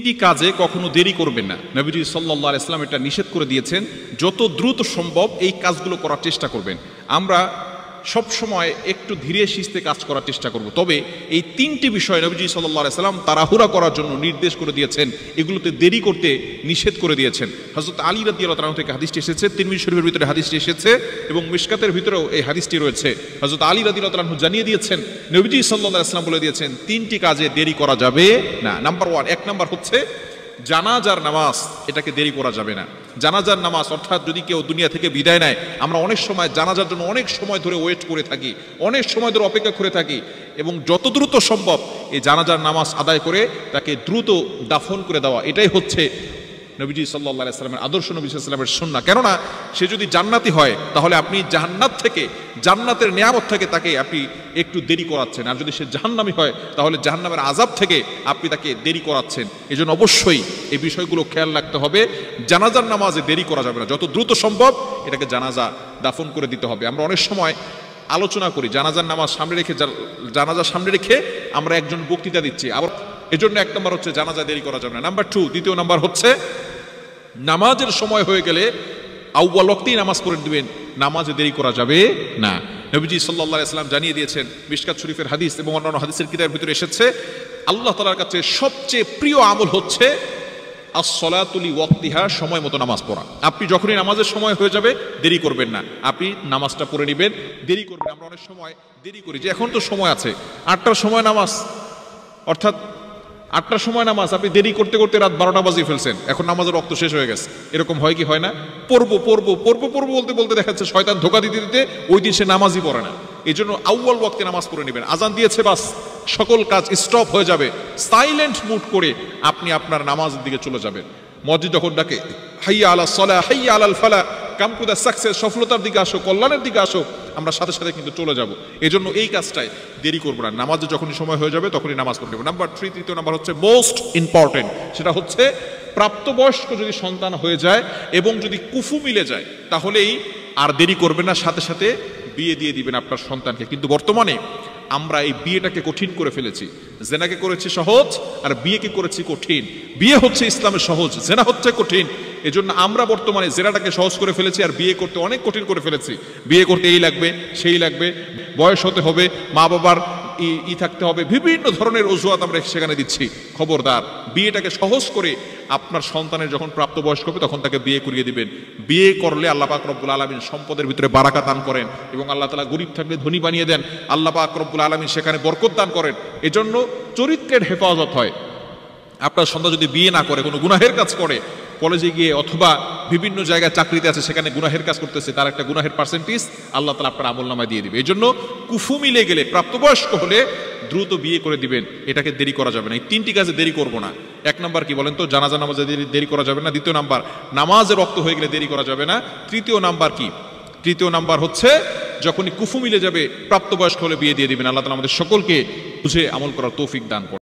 তিনটি কাজে কখনো দেরি করবেন না। নবীজি সাল্লাল্লাহু আলাইহি ওয়াসাল্লাম এটা নিষেধ করে দিয়েছেন। যত দ্রুত সম্ভব এই কাজগুলো করার চেষ্টা করবেন। আমরা সব সময় একটু ধীরে সুস্থে কাজ করার চেষ্টা করব। তবে এই তিনটি বিষয় নবীজি সাল্লাল্লাহু আলাইহি ওয়াসাল্লাম তাড়াহুড়া করার জন্য নির্দেশ করে দিয়েছেন, এগুলোতে দেরি করতে নিষেধ করে দিয়েছেন। হযরত আলী রাদিয়াল্লাহু তাআলা থেকে হাদিসটি এসেছে, তিরমিজি শরীফের ভিতরে হাদিসটি এসেছে এবং মিশকাতের ভিতরেও এই হাদিসটি রয়েছে। হযরত আলী রাদিয়াল্লাহু তাআলা জানিয়ে দিয়েছেন, নবীজি সাল্লাল্লাহু আলাইহি ওয়াসাল্লাম বলে দিয়েছেন তিনটি কাজে দেরি করা যাবে না। নাম্বার 1, এক নাম্বার হচ্ছে জানাজার নামাজ, এটাকে দেরি করা যাবে না। জানাজার নামাজ অর্থাৎ যদি কেউ দুনিয়া থেকে বিদায় নেয়, আমরা অনেক সময় জানাজার জন্য অনেক সময় ধরে ওয়েট করে থাকি, অনেক সময় ধরে অপেক্ষা করে থাকি, এবং যত দ্রুত সম্ভব এই জানাজার নামাজ আদায় করে তাকে দ্রুত দাফন করে দেওয়া, এটাই হচ্ছে নবীজি সাল্লাল্লাহু আলাইহি ওয়াসাল্লামের আদর্শ, নবী সাল্লাল্লাহু আলাইহি ওয়াসাল্লামের সুন্নাহ। কেননা সে যদি জান্নাতি হয় তাহলে আপনি জান্নাত থেকে, জান্নাতের নিয়ামত থেকে তাকে আপনি একটু দেরি করাচ্ছেন, আর যদি সে জাহান্নামী হয় তাহলে জাহান্নামের আযাব থেকে আপনি তাকে দেরি করাচ্ছেন। এই জন্য অবশ্যই এই বিষয়গুলো খেয়াল রাখতে হবে। জানাজার নামাজে দেরি করা যাবে না, যত দ্রুত সম্ভব এটাকে জানাজা দাফন করে দিতে হবে। আমরা অনেক সময় আলোচনা করি জানাজার নামাজ সামনে রেখে, জানাজা সামনে রেখে আমরা একজন বক্তৃতা দিচ্ছি, আবার এজন্য এক নম্বর হচ্ছে জানাজা দেরি করা যাবে না। নাম্বার 2, দ্বিতীয় নাম্বার হচ্ছে নামাজের সময় হয়ে গেলে আউয়াল ওয়াক্তেই নামাজ পড়ে দিবেন, নামাজে দেরি করা যাবে না। নবীজি সাল্লাল্লাহু আলাইহি ওয়াসাল্লাম জানিয়ে দিয়েছেন, মিশকাত শরীফের হাদিস এবং অন্যান্য হাদিসের কিতাবের ভিতরে এসেছে, আল্লাহ তাআলার কাছে সবচেয়ে প্রিয় আমল হচ্ছে as-salatu li ওয়াক্তিহা, সময় মতো নামাজ পড়া। আপনি যখনই নামাজের সময় হয়ে যাবে দেরি করবেন না, আপনি নামাজটা পড়ে নেবেন, দেরি করবেন। আমরা অনেক সময় দেরি করি যে এখন তো সময় আছে, 8টার সময় নামাজ, অর্থাৎ 8টার সময় নামাজ, আপনি দেরি করতে করতে রাত 12টা বাজিয়ে ফেলছেন, এখন নামাজের রক্ত শেষ হয়ে গেছে। এরকম হয় কি হয় না? পড়বো বলতে বলতে দেখা যাচ্ছে শয়তান ধোকা দিতে দিতে ওই দিন সে নামাজই পড়ে না। এই জন্য আউয়াল ওয়াক্তে নামাজ পড়ে নেবেন। আজান দিয়েছে, বাস সকল কাজ স্টপ হয়ে যাবে, সাইলেন্ট মুড করে আপনি আপনার নামাজের দিকে চলে যাবেন। মসজিদ যখন ডাকে হাইয়া আলাস সালাহ, হাইয়া আলাল ফালাহ, কাম টু দ্য সাকসেস, সফলতার দিকে আসো, কল্যাণের দিকে আসো, আমরা সাথে সাথে কিন্তু চলে যাব। এই জন্য এই কাজটাই দেরি করবো না, নামাজে যখনই সময় হয়ে যাবে তখনই নামাজ পড়ে নেব। নাম্বার 3, তৃতীয় নাম্বার হচ্ছে মোস্ট ইম্পর্টেন্ট, সেটা হচ্ছে প্রাপ্তবয়স্ক যদি সন্তান হয়ে যায় এবং যদি কুফু মিলে যায় তাহলেই আর দেরি করবেন না, সাথে সাথে বিয়ে দিয়ে দিবেন আপনার সন্তানকে। কিন্তু বর্তমানে আমরা এই বিয়েটাকে কঠিন করে ফেলেছি। জেনাকে করেছি সহজ আর বিয়েকে করেছি কঠিন। বিয়ে হচ্ছে ইসলামের সহজ, জেনা হচ্ছে কঠিন। এজন্য আমরা বর্তমানে জেনাটাকে সহজ করে ফেলেছি আর বিয়ে করতে অনেক কঠিন করে ফেলেছি। বিয়ে করতে এই লাগবে, সেই লাগবে, বয়স হতে হবে, মা বাবার থাকতে হবে, বিভিন্ন ধরনের অজুহাত আমরা সেখানে দিচ্ছি। খবরদার, বিয়েটাকে সহজ করে আপনার সন্তানের যখন প্রাপ্তবয়স্ক হবে তখন তাকে বিয়ে করিয়ে দিবেন। বিয়ে করলে আল্লাহ পাক রব্বুল আলামিন সম্পদের ভিতরে বারাকা দান করেন এবং আল্লাহ তাআলা গরিব থাকলে ধনী বানিয়ে দেন। আল্লাহ পাক রব্বুল আলামিন সেখানে বরকত দান করেন। এজন্য চরিত্রের হেফাজত হয়। আপনার সন্তান যদি বিয়ে না করে, কোনো গুনাহের কাজ করে, কলেজে গিয়ে অথবা বিভিন্ন জায়গায় চাকরিতে আছে সেখানে গুনাহের কাজ করতেছে, তার একটা গুনাহের পার্সেন্টেজ আল্লাহ তাআলা আপনার আমলনামায় দিয়ে দিবে। এই জন্য কুফু মিলে গেলে, প্রাপ্তবয়স্ক হলে দ্রুত বিয়ে করে দিবেন, এটাকে দেরি করা যাবে না। এই তিনটি কাজে দেরি করব না। এক নাম্বার কি বলেন তো? জানাজা নামাজে দেরি করা যাবে না। দ্বিতীয় নাম্বার, নামাজে রক্ত হয়ে গেলে দেরি করা যাবে না। তৃতীয় নাম্বার কি? তৃতীয় নাম্বার হচ্ছে যখনই কুফু মিলে যাবে, প্রাপ্তবয়স্ক হলে বিয়ে দিয়ে দিবেন। আল্লাহ তাআলা আমাদের সকলকে বুঝে আমল করার তৌফিক দান করেন।